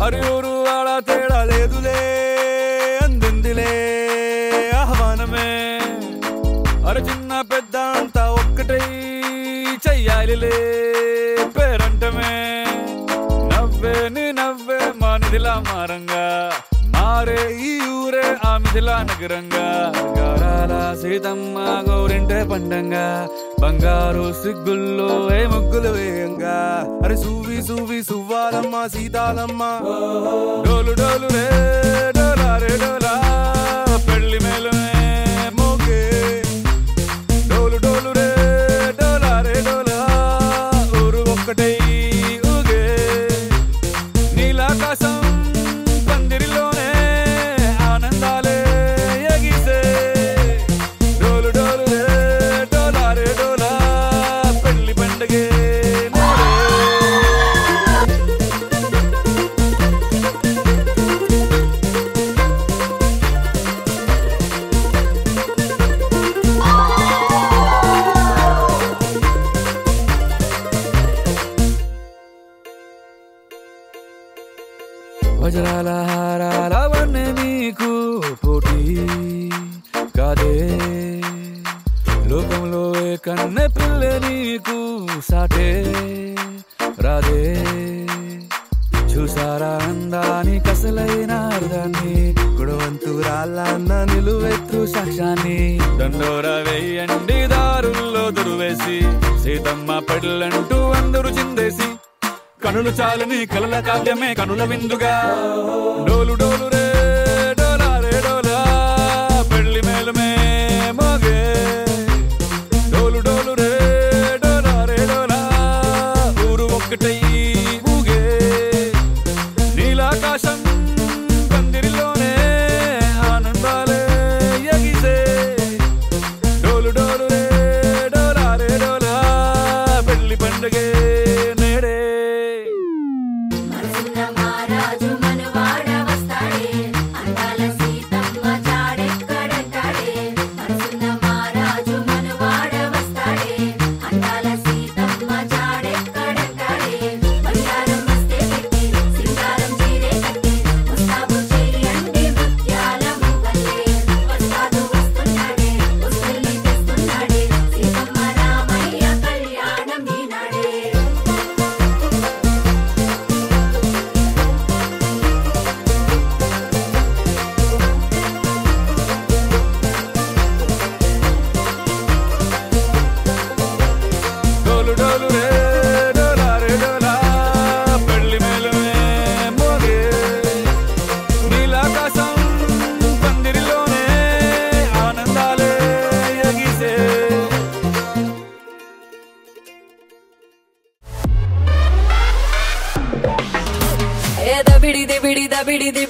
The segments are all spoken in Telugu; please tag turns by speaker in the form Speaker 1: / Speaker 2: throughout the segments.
Speaker 1: అరి ఊరు ఆడ తేడా లేదులే అందిందిలే ఆహ్వానమే అరే చిన్న పెద్ద అంతా ఒక్కటై చెయ్యాలిలే పేరంటమే నవ్వే నీ నవ్వే మానిదిలా మారంగా మారే ఈ ఊరే ఆ మిథిలా నగరంగా గారాల సీతమ్మ గోరింటే పండంగా బంగారు సిగ్గుల్లో ఏ ముగ్గులు వేయంగా అరే సూవి సూవి సువ్వాలమ్మ సీతాలమ్మ డోలు డోలు రే డోలా రే డోలా పెళ్లి మేళమే మోగే డోలు డోలు రే డోలా రే డోలా ఊరు ఒక్కటై ఊగే నీలాకాశం పందిరిలోనే ఆనందాలే ఎగిసే డోలు డోలు రే డోలా రే డోలా పెళ్లి పండగే వజ్రాల హారాల వన్నే నీకు పోటీ కాదే లోకంలో ఏ కన్నె పిల్ల నీకు సాటే రాదే చూసారా అందాని కసలైన అర్థాన్ని గుణవంతురాళ్ళ అన్న నిలువెత్తు సాక్ష్యాన్ని దండోర వేయండి దారుల్లో దురువేసి సీతమ్మ పెళ్ళంటూ అందరూ చిందేసి కనులు చాలని కలల కావ్యమే కనుల విందుగా డోలు డోలు రే డోలా రే డోలా పెళ్లి మేళమే మోగే డోలు డోలు రే డోలా రే డోలా ఊరు ఒక్కటై ఊగే నీలాకాశం పందిరిలోనే ఆనందాలే ఎగిసే డోలు డోలు రే డోలా రే డోలా పెళ్లి పండగే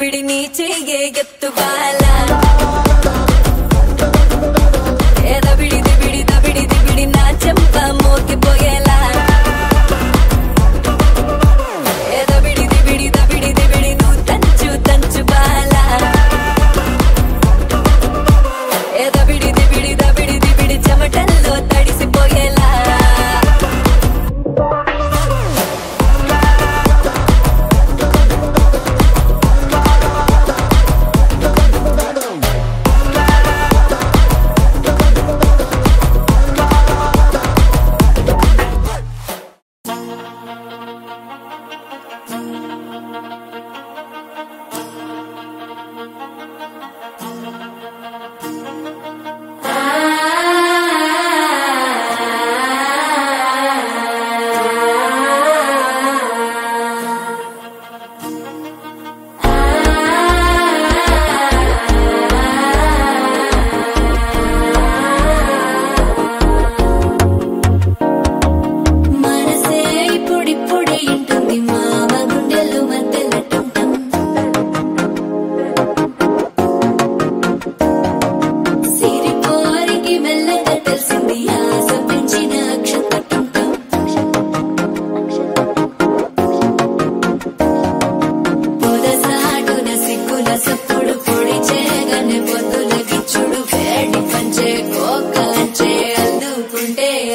Speaker 2: బిడి నీచే ఎత్తు బాలా బిడి నా చెంప మోగిపోయేలా బిడి నువ్వు తంచు తంచు బాలా బిడి చెమటల్లో తడిసిపోయేలా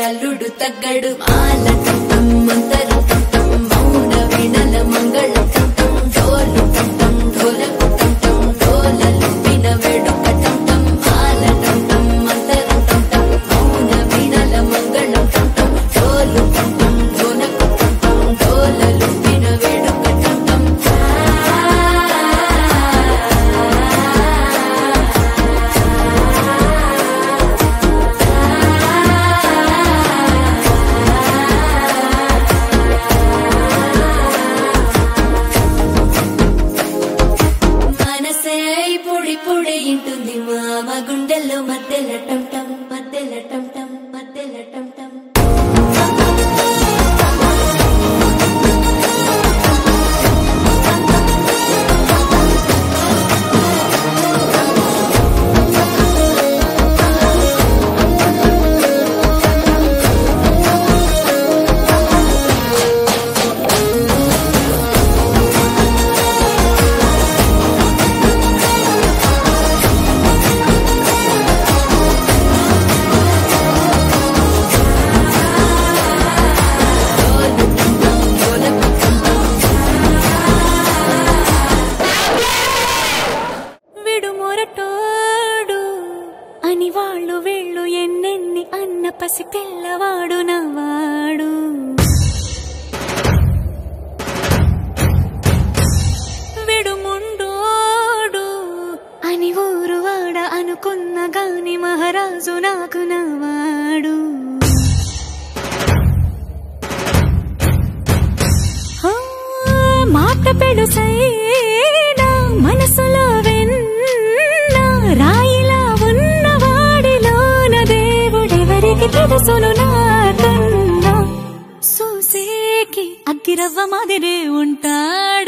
Speaker 2: అల్లుడు తగ్గడు మాల మంతర మౌన వినల మంగళ డోలు గుండెల్లో మధ్యల టం టం మధ్యల టం టం మధ్యల టం టం అని వాళ్ళు వీళ్ళు ఎన్నెన్ని అన్న పసి పిల్లవాడు నవ్వాడు విడుముండోడు అని ఊరు వాడ అనుకున్న గాని మహారాజు నాకు నవ్వాడు మాట పెడుసైనా మనసులో రాయిలా ఉన్నవాడిలోన దేవుడెవరికి తెలుసును నాకన్నా చూసేకి అగ్గిరవ్వ మాదిరే ఉంటాడు